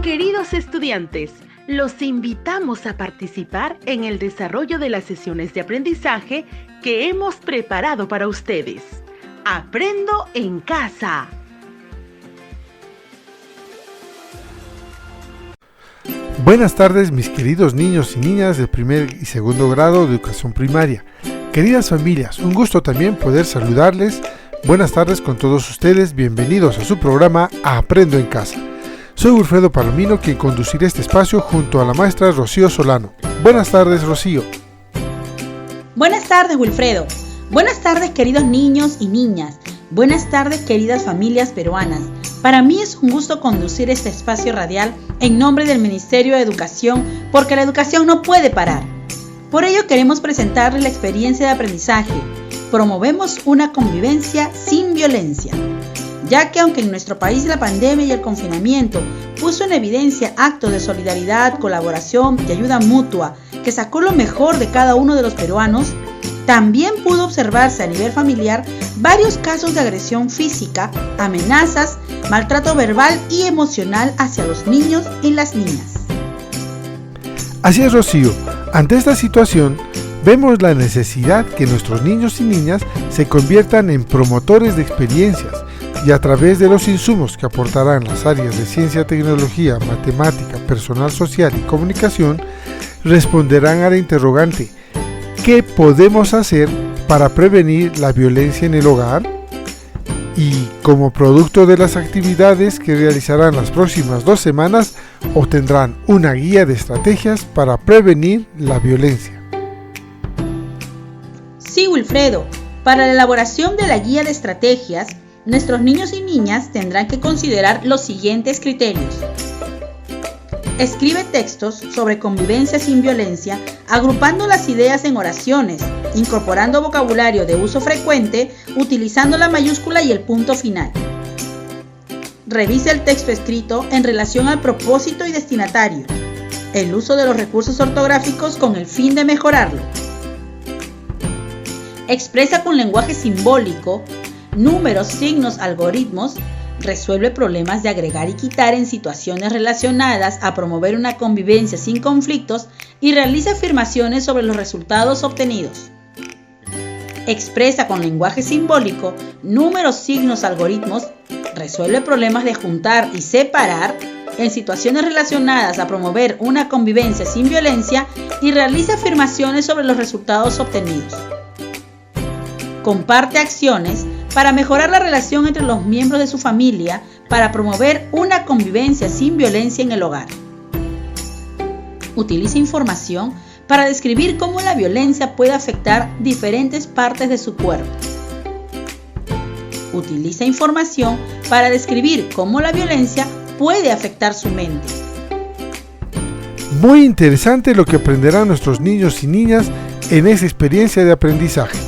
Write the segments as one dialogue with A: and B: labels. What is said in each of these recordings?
A: Queridos estudiantes, los invitamos a participar en el desarrollo de las sesiones de aprendizaje que hemos preparado para ustedes. Aprendo en casa.
B: Buenas tardes, mis queridos niños y niñas de primer y segundo grado de educación primaria. Queridas familias, un gusto también poder saludarles. Buenas tardes con todos ustedes, bienvenidos a su programa Aprendo en Casa. Soy Wilfredo Palomino, quien conducirá este espacio junto a la maestra Rocío Solano. Buenas tardes, Rocío.
C: Buenas tardes, Wilfredo. Buenas tardes, queridos niños y niñas. Buenas tardes, queridas familias peruanas. Para mí es un gusto conducir este espacio radial en nombre del Ministerio de Educación, porque la educación no puede parar. Por ello queremos presentarles la experiencia de aprendizaje. Promovemos una convivencia sin violencia. Ya que aunque en nuestro país la pandemia y el confinamiento puso en evidencia actos de solidaridad, colaboración y ayuda mutua que sacó lo mejor de cada uno de los peruanos, también pudo observarse a nivel familiar varios casos de agresión física, amenazas, maltrato verbal y emocional hacia los niños y las niñas.
B: Así es, Rocío. Ante esta situación, vemos la necesidad que nuestros niños y niñas se conviertan en promotores de experiencias y a través de los insumos que aportarán las áreas de ciencia, tecnología, matemática, personal social y comunicación, responderán a la interrogante: ¿qué podemos hacer para prevenir la violencia en el hogar? Y como producto de las actividades que realizarán las próximas 2 semanas, obtendrán una guía de estrategias para prevenir la violencia.
C: Sí, Wilfredo, para la elaboración de la guía de estrategias, nuestros niños y niñas tendrán que considerar los siguientes criterios. Escribe textos sobre convivencia sin violencia, agrupando las ideas en oraciones, incorporando vocabulario de uso frecuente, utilizando la mayúscula y el punto final. Revisa el texto escrito en relación al propósito y destinatario, el uso de los recursos ortográficos con el fin de mejorarlo. Expresa con lenguaje simbólico, números, signos, algoritmos. Resuelve problemas de agregar y quitar en situaciones relacionadas a promover una convivencia sin conflictos y realiza afirmaciones sobre los resultados obtenidos. Expresa con lenguaje simbólico, números, signos, algoritmos. Resuelve problemas de juntar y separar en situaciones relacionadas a promover una convivencia sin violencia y realiza afirmaciones sobre los resultados obtenidos. Comparte acciones para mejorar la relación entre los miembros de su familia, para promover una convivencia sin violencia en el hogar. Utiliza información para describir cómo la violencia puede afectar diferentes partes de su cuerpo. Utiliza información para describir cómo la violencia puede afectar su mente.
B: Muy interesante lo que aprenderán nuestros niños y niñas en esa experiencia de aprendizaje.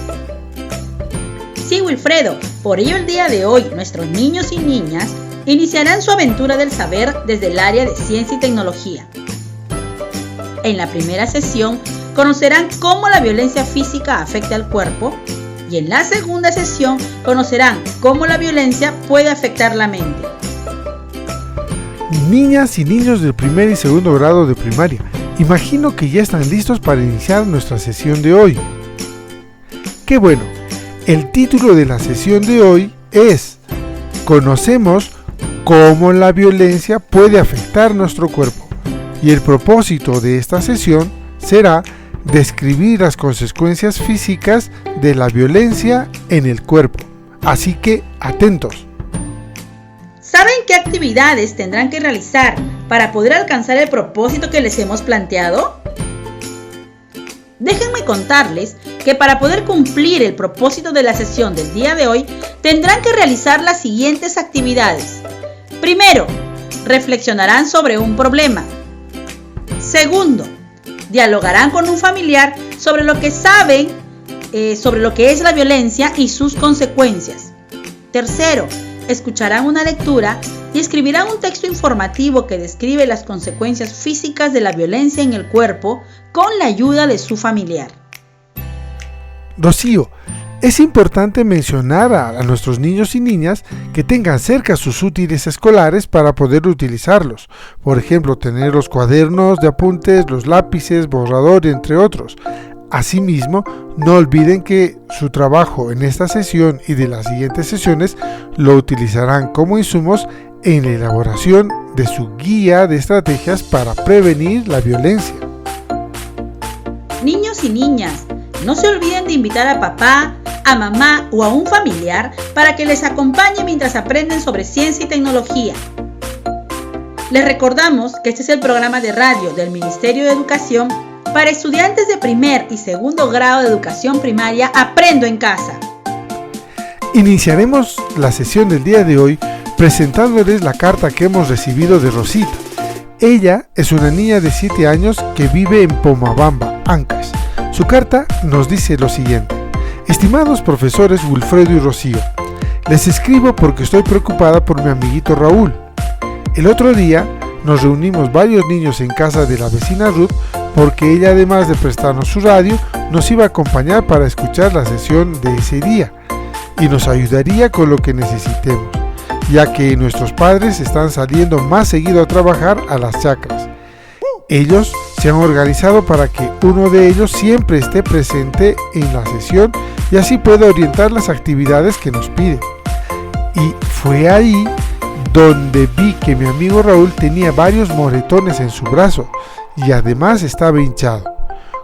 C: Sí, Wilfredo, por ello el día de hoy nuestros niños y niñas iniciarán su aventura del saber desde el área de ciencia y tecnología. En la primera sesión conocerán cómo la violencia física afecta al cuerpo y en la segunda sesión conocerán cómo la violencia puede afectar la mente.
B: Niñas y niños del primer y segundo grado de primaria, imagino que ya están listos para iniciar nuestra sesión de hoy. ¡Qué bueno! El título de la sesión de hoy es Conocemos cómo la violencia puede afectar nuestro cuerpo, y el propósito de esta sesión será describir las consecuencias físicas de la violencia en el cuerpo. Así que atentos.
C: ¿Saben qué actividades tendrán que realizar para poder alcanzar el propósito que les hemos planteado? Déjenme contarles que para poder cumplir el propósito de la sesión del día de hoy, tendrán que realizar las siguientes actividades. Primero, reflexionarán sobre un problema. Segundo, dialogarán con un familiar sobre lo que saben sobre lo que es la violencia y sus consecuencias. Tercero, escucharán una lectura y escribirán un texto informativo que describe las consecuencias físicas de la violencia en el cuerpo con la ayuda de su familiar.
B: Rocío, Es importante mencionar a nuestros niños y niñas que tengan cerca sus útiles escolares para poder utilizarlos. Por ejemplo, tener los cuadernos de apuntes, los lápices, borrador, entre otros. Asimismo, no olviden que su trabajo en esta sesión y de las siguientes sesiones lo utilizarán como insumos en la elaboración de su guía de estrategias para prevenir la violencia.
C: Niños y niñas, no se olviden de invitar a papá, a mamá o a un familiar para que les acompañe mientras aprenden sobre ciencia y tecnología. Les recordamos que este es el programa de radio del Ministerio de Educación para estudiantes de primer y segundo grado de educación primaria Aprendo en Casa.
B: Iniciaremos la sesión del día de hoy presentándoles la carta que hemos recibido de Rosita. Ella es una niña de 7 años que vive en Pomabamba, Ancash. Su carta nos dice lo siguiente: estimados profesores Wilfredo y Rocío, les escribo porque estoy preocupada por mi amiguito Raúl. El otro día nos reunimos varios niños en casa de la vecina Ruth porque ella, además de prestarnos su radio, nos iba a acompañar para escuchar la sesión de ese día y nos ayudaría con lo que necesitemos, ya que nuestros padres están saliendo más seguido a trabajar a las chacras. Ellos se han organizado para que uno de ellos siempre esté presente en la sesión y así pueda orientar las actividades que nos piden. Y fue ahí donde vi que mi amigo Raúl tenía varios moretones en su brazo y además estaba hinchado.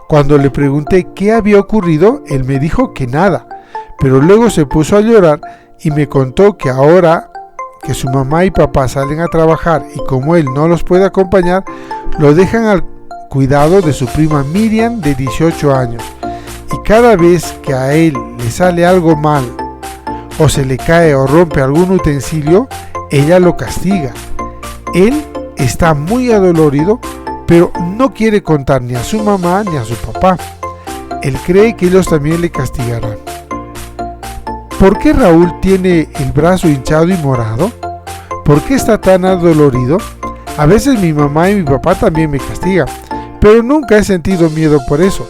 B: Cuando le pregunté qué había ocurrido, él me dijo que nada, pero luego se puso a llorar y me contó que ahora que su mamá y papá salen a trabajar y como él no los puede acompañar, lo dejan al cuidado de su prima Miriam de 18 años. Y cada vez que a él le sale algo mal o se le cae o rompe algún utensilio, ella lo castiga. Él está muy adolorido, pero no quiere contar ni a su mamá ni a su papá. Él cree que ellos también le castigarán. ¿Por qué Raúl tiene el brazo hinchado y morado? ¿Por qué está tan adolorido? A veces mi mamá y mi papá también me castigan, pero nunca he sentido miedo por eso.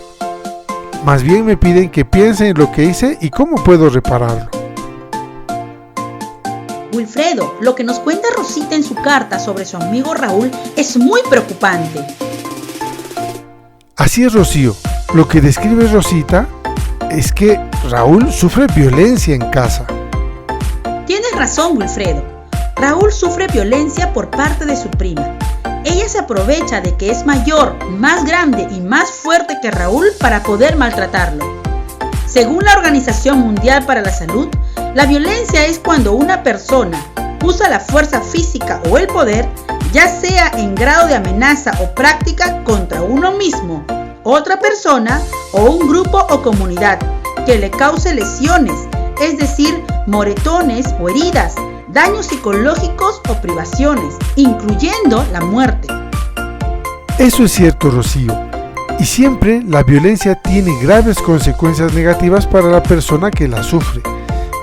B: Más bien me piden que piense en lo que hice y cómo puedo repararlo.
C: Wilfredo, lo que nos cuenta Rosita en su carta sobre su amigo Raúl es muy preocupante.
B: Así es, Rocío. Lo que describe Rosita es que Raúl sufre violencia en casa.
C: Tienes razón, Wilfredo. Raúl sufre violencia por parte de su prima. Ella se aprovecha de que es mayor, más grande y más fuerte que Raúl para poder maltratarlo. Según la Organización Mundial para la Salud, la violencia es cuando una persona usa la fuerza física o el poder, ya sea en grado de amenaza o práctica contra uno mismo, otra persona o un grupo o comunidad, que le cause lesiones, es decir, moretones o heridas, daños psicológicos o privaciones, incluyendo la muerte.
B: Eso es cierto, Rocío. Y siempre la violencia tiene graves consecuencias negativas para la persona que la sufre.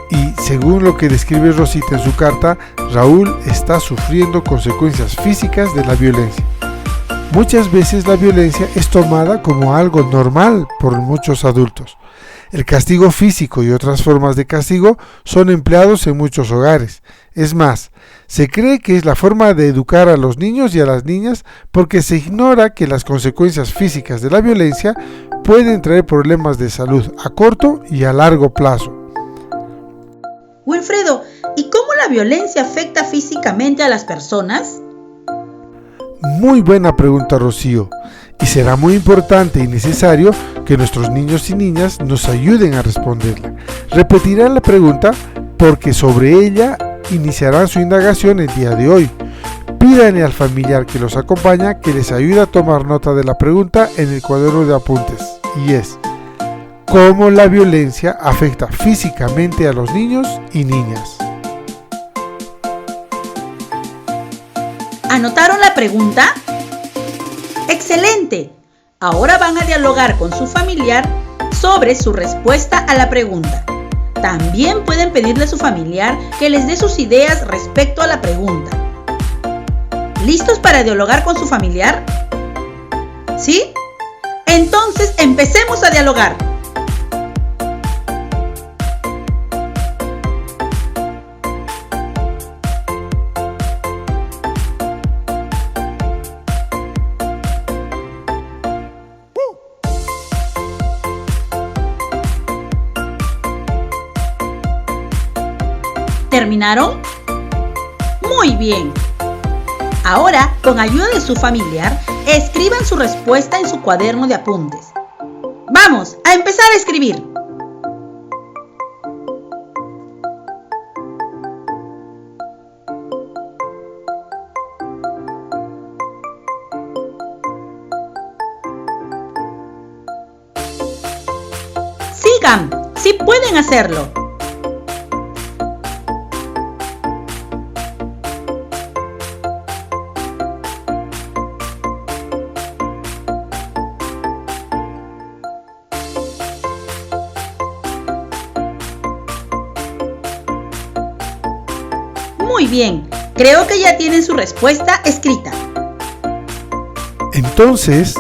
B: Y según lo que describe Rosita en su carta, Raúl está sufriendo consecuencias físicas de la violencia. Muchas veces la violencia es tomada como algo normal por muchos adultos. El castigo físico y otras formas de castigo son empleados en muchos hogares. Es más, se cree que es la forma de educar a los niños y a las niñas porque se ignora que las consecuencias físicas de la violencia pueden traer problemas de salud a corto y a largo plazo.
C: Wilfredo, ¿y cómo la violencia afecta físicamente a las personas?
B: Muy buena pregunta, Rocío. Y será muy importante y necesario que nuestros niños y niñas nos ayuden a responderla. Repetiré la pregunta porque sobre ella iniciarán su indagación el día de hoy. Pídanle al familiar que los acompaña que les ayude a tomar nota de la pregunta en el cuaderno de apuntes. Y es: ¿cómo la violencia afecta físicamente a los niños y niñas?
C: ¿Anotaron la pregunta? ¡Excelente! Ahora van a dialogar con su familiar sobre su respuesta a la pregunta. También pueden pedirle a su familiar que les dé sus ideas respecto a la pregunta. ¿Listos para dialogar con su familiar? ¿Sí? Entonces empecemos a dialogar. terminaron? Muy bien. Ahora, con ayuda de su familiar, escriban su respuesta en su cuaderno de apuntes. ¡Vamos a empezar a escribir! Sigan, sí pueden hacerlo. Muy bien, creo que ya tienen su respuesta escrita.
B: Entonces,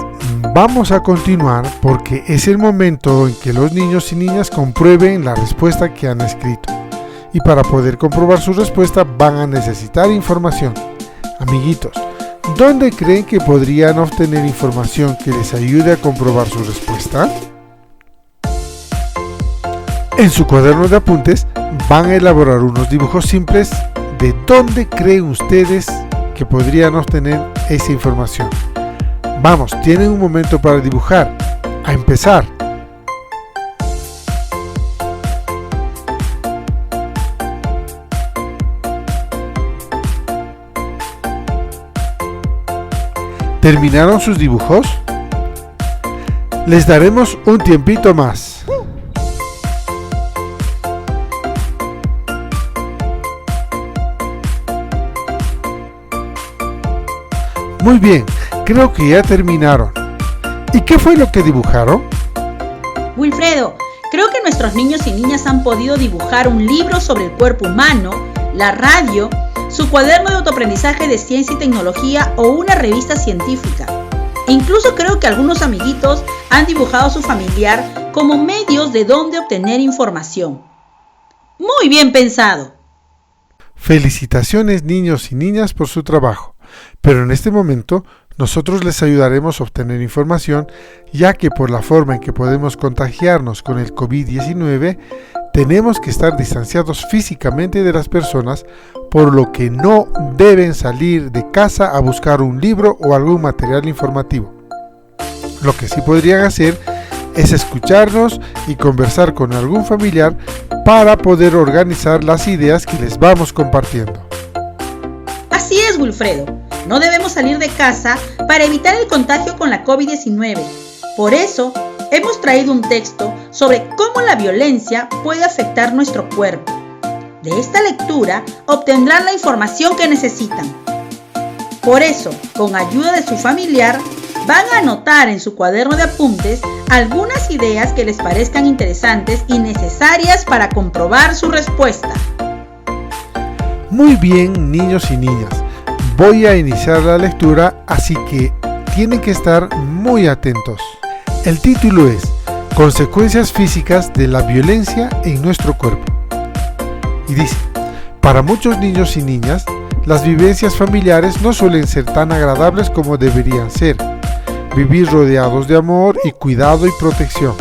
B: vamos a continuar porque es el momento en que los niños y niñas comprueben la respuesta que han escrito. Y para poder comprobar su respuesta van a necesitar información. Amiguitos, ¿dónde creen que podrían obtener información que les ayude a comprobar su respuesta? En su cuaderno de apuntes van a elaborar unos dibujos simples de dónde creen ustedes que podrían obtener esa información. Vamos, tienen un momento para dibujar. A empezar. ¿Terminaron sus dibujos? Les daremos un tiempito más. Muy bien, creo que ya terminaron. ¿Y qué fue lo que dibujaron?
C: Wilfredo, creo que nuestros niños y niñas han podido dibujar un libro sobre el cuerpo humano, la radio, su cuaderno de autoaprendizaje de ciencia y tecnología o una revista científica. E incluso creo que algunos amiguitos han dibujado a su familiar como medios de dónde obtener información. Muy bien pensado.
B: Felicitaciones, niños y niñas, por su trabajo. Pero en este momento nosotros les ayudaremos a obtener información, ya que por la forma en que podemos contagiarnos con el COVID-19, tenemos que estar distanciados físicamente de las personas, por lo que no deben salir de casa a buscar un libro o algún material informativo. Lo que sí podrían hacer es escucharnos y conversar con algún familiar para poder organizar las ideas que les vamos compartiendo.
C: Así es, Wilfredo. No debemos salir de casa para evitar el contagio con la COVID-19. Por eso, hemos traído un texto sobre cómo la violencia puede afectar nuestro cuerpo. De esta lectura obtendrán la información que necesitan. Por eso, con ayuda de su familiar, van a anotar en su cuaderno de apuntes algunas ideas que les parezcan interesantes y necesarias para comprobar su respuesta.
B: Muy bien, niños y niñas. Voy a iniciar la lectura, así que tienen que estar muy atentos. El título es Consecuencias físicas de la violencia en nuestro cuerpo. Y dice, para muchos niños y niñas, las vivencias familiares no suelen ser tan agradables como deberían ser. Vivir rodeados de amor y cuidado y protección.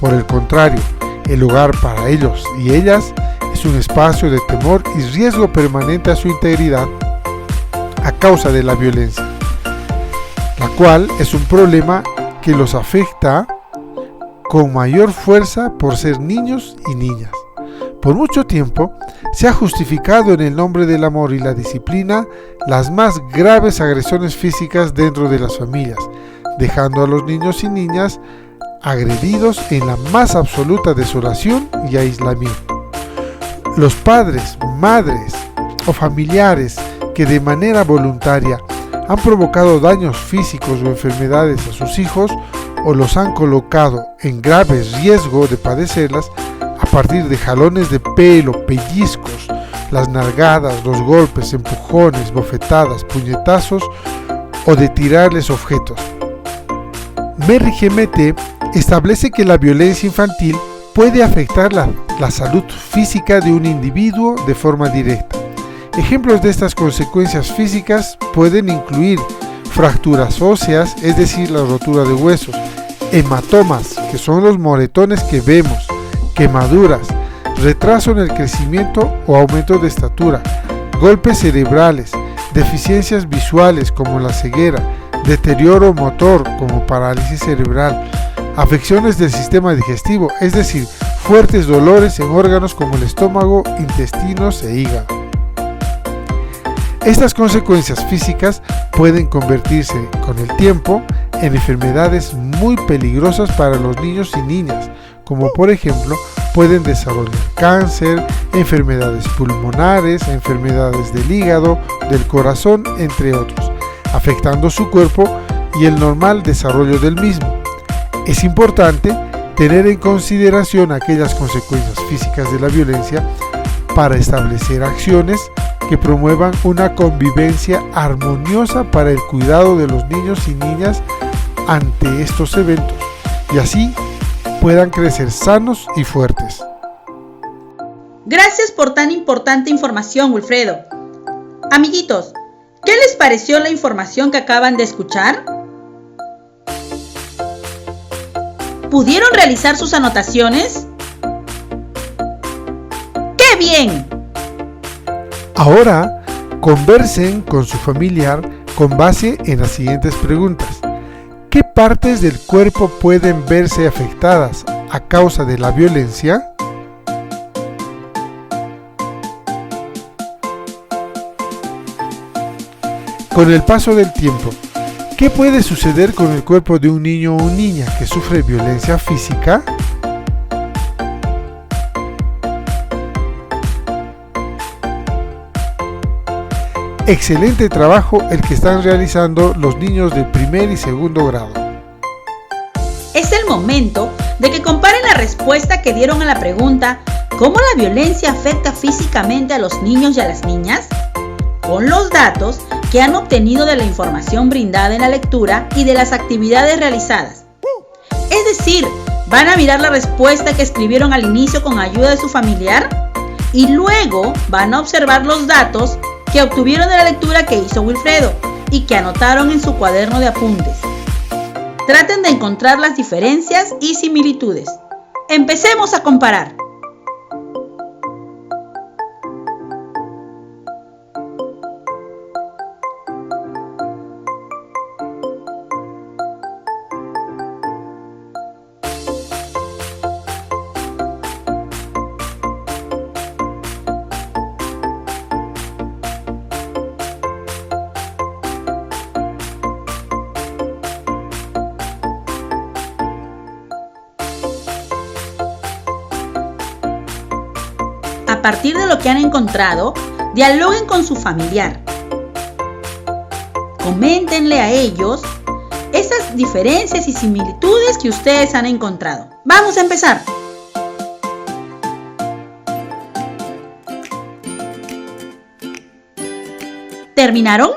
B: Por el contrario, el hogar para ellos y ellas es un espacio de temor y riesgo permanente a su integridad a causa de la violencia, la cual es un problema que los afecta con mayor fuerza por ser niños y niñas. Por mucho tiempo se ha justificado en el nombre del amor y la disciplina las más graves agresiones físicas dentro de las familias, dejando a los niños y niñas agredidos en la más absoluta desolación y aislamiento. Los padres, madres o familiares que de manera voluntaria han provocado daños físicos o enfermedades a sus hijos o los han colocado en grave riesgo de padecerlas a partir de jalones de pelo, pellizcos, las nalgadas, los golpes, empujones, bofetadas, puñetazos o de tirarles objetos. Merry GMT establece que la violencia infantil puede afectar la salud física de un individuo de forma directa. Ejemplos de estas consecuencias físicas pueden incluir fracturas óseas, es decir, la rotura de huesos, hematomas, que son los moretones que vemos, quemaduras, retraso en el crecimiento o aumento de estatura, golpes cerebrales, deficiencias visuales como la ceguera, deterioro motor como parálisis cerebral, afecciones del sistema digestivo, es decir, fuertes dolores en órganos como el estómago, intestinos e hígado. Estas consecuencias físicas pueden convertirse con el tiempo en enfermedades muy peligrosas para los niños y niñas, como por ejemplo pueden desarrollar cáncer, enfermedades pulmonares, enfermedades del hígado, del corazón, entre otros, afectando su cuerpo y el normal desarrollo del mismo. Es importante tener en consideración aquellas consecuencias físicas de la violencia para establecer acciones que promuevan una convivencia armoniosa para el cuidado de los niños y niñas ante estos eventos y así puedan crecer sanos y fuertes.
C: Gracias por tan importante información, Wilfredo. Amiguitos, ¿qué les pareció la información que acaban de escuchar? ¿Pudieron realizar sus anotaciones? ¡Qué bien!
B: Ahora, conversen con su familiar con base en las siguientes preguntas. ¿Qué partes del cuerpo pueden verse afectadas a causa de la violencia? Con el paso del tiempo, ¿qué puede suceder con el cuerpo de un niño o niña que sufre violencia física? Excelente trabajo el que están realizando los niños de primer y segundo grado.
C: Es el momento de que comparen la respuesta que dieron a la pregunta ¿cómo la violencia afecta físicamente a los niños y a las niñas? Con los datos que han obtenido de la información brindada en la lectura y de las actividades realizadas. Es decir, van a mirar la respuesta que escribieron al inicio con ayuda de su familiar y luego van a observar los datos que obtuvieron de la lectura que hizo Wilfredo y que anotaron en su cuaderno de apuntes. Traten de encontrar las diferencias y similitudes. Empecemos a comparar. A partir de lo que han encontrado, dialoguen con su familiar. Coméntenle a ellos esas diferencias y similitudes que ustedes han encontrado. Vamos a empezar. ¿Terminaron?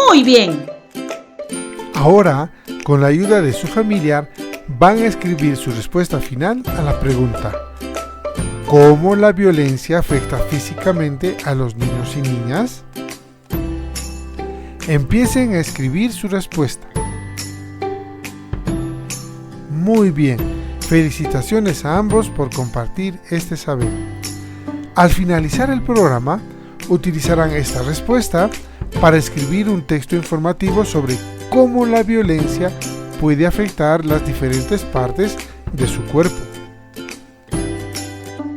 C: Muy bien.
B: Ahora, con la ayuda de su familiar, van a escribir su respuesta final a la pregunta: ¿cómo la violencia afecta físicamente a los niños y niñas? Empiecen a escribir su respuesta. Muy bien, felicitaciones a ambos por compartir este saber. Al finalizar el programa, utilizarán esta respuesta para escribir un texto informativo sobre cómo la violencia puede afectar las diferentes partes de su cuerpo.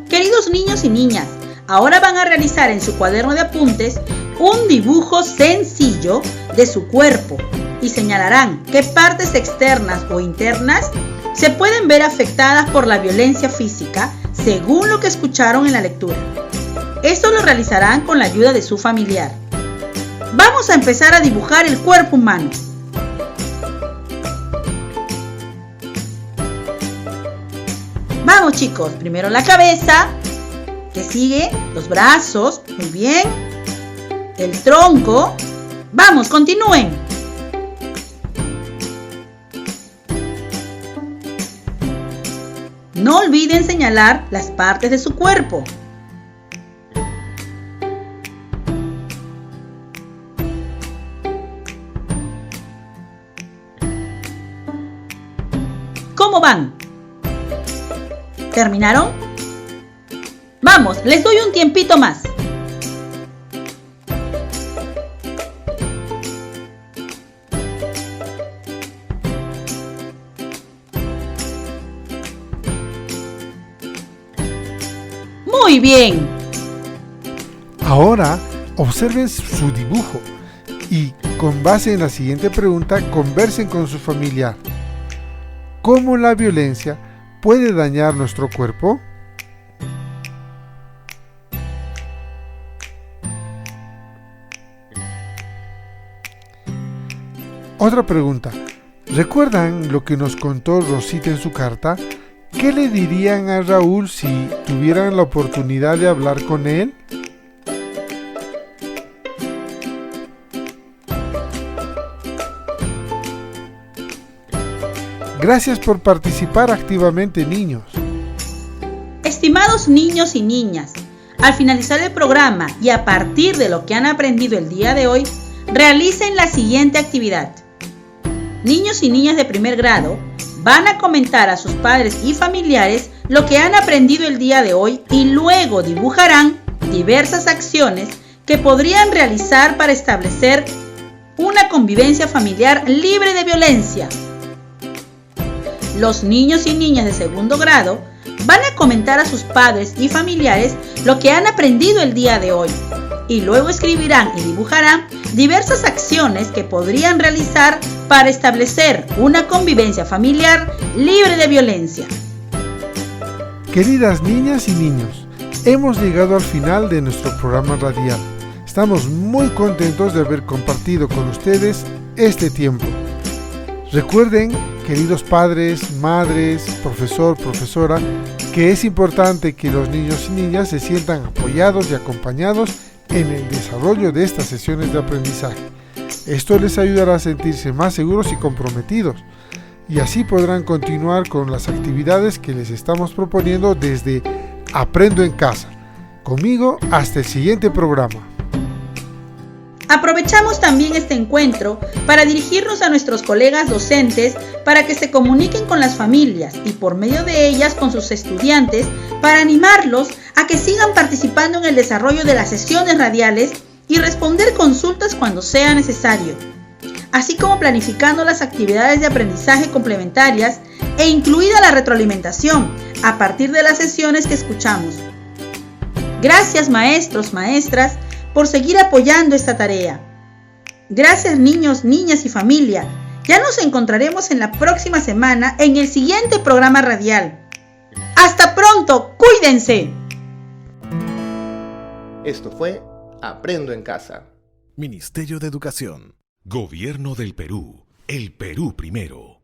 C: Queridos niños y niñas, ahora van a realizar en su cuaderno de apuntes un dibujo sencillo de su cuerpo y señalarán qué partes externas o internas se pueden ver afectadas por la violencia física según lo que escucharon en la lectura. Esto lo realizarán con la ayuda de su familiar. Vamos a empezar a dibujar el cuerpo humano. Vamos chicos, primero la cabeza, que sigue, los brazos, muy bien, el tronco. Vamos, continúen. No olviden señalar las partes de su cuerpo. ¿Cómo van? ¿Terminaron? Vamos, les doy un tiempito más. Muy bien.
B: Ahora observen su dibujo y con base en la siguiente pregunta conversen con su familiar. ¿Cómo la violencia puede dañar nuestro cuerpo? Otra pregunta. ¿Recuerdan lo que nos contó Rosita en su carta? ¿Qué le dirían a Raúl si tuvieran la oportunidad de hablar con él? Gracias por participar activamente, niños.
C: Estimados niños y niñas, al finalizar el programa y a partir de lo que han aprendido el día de hoy, realicen la siguiente actividad. Niños y niñas de primer grado van a comentar a sus padres y familiares lo que han aprendido el día de hoy y luego dibujarán diversas acciones que podrían realizar para establecer una convivencia familiar libre de violencia. Los niños y niñas de segundo grado van a comentar a sus padres y familiares lo que han aprendido el día de hoy y luego escribirán y dibujarán diversas acciones que podrían realizar para establecer una convivencia familiar libre de violencia.
B: Queridas niñas y niños, hemos llegado al final de nuestro programa radial. Estamos muy contentos de haber compartido con ustedes este tiempo. Recuerden, queridos padres, madres, profesor, profesora, que es importante que los niños y niñas se sientan apoyados y acompañados en el desarrollo de estas sesiones de aprendizaje. Esto les ayudará a sentirse más seguros y comprometidos, y así podrán continuar con las actividades que les estamos proponiendo desde Aprendo en Casa. Conmigo hasta el siguiente programa.
C: Aprovechamos también este encuentro para dirigirnos a nuestros colegas docentes para que se comuniquen con las familias y por medio de ellas con sus estudiantes para animarlos a que sigan participando en el desarrollo de las sesiones radiales y responder consultas cuando sea necesario, así como planificando las actividades de aprendizaje complementarias e incluida la retroalimentación a partir de las sesiones que escuchamos. Gracias maestros, maestras, por seguir apoyando esta tarea. Gracias niños, niñas y familia. Ya nos encontraremos en la próxima semana en el siguiente programa radial. ¡Hasta pronto! ¡Cuídense!
D: Esto fue Aprendo en Casa.
E: Ministerio de Educación. Gobierno del Perú. El Perú primero.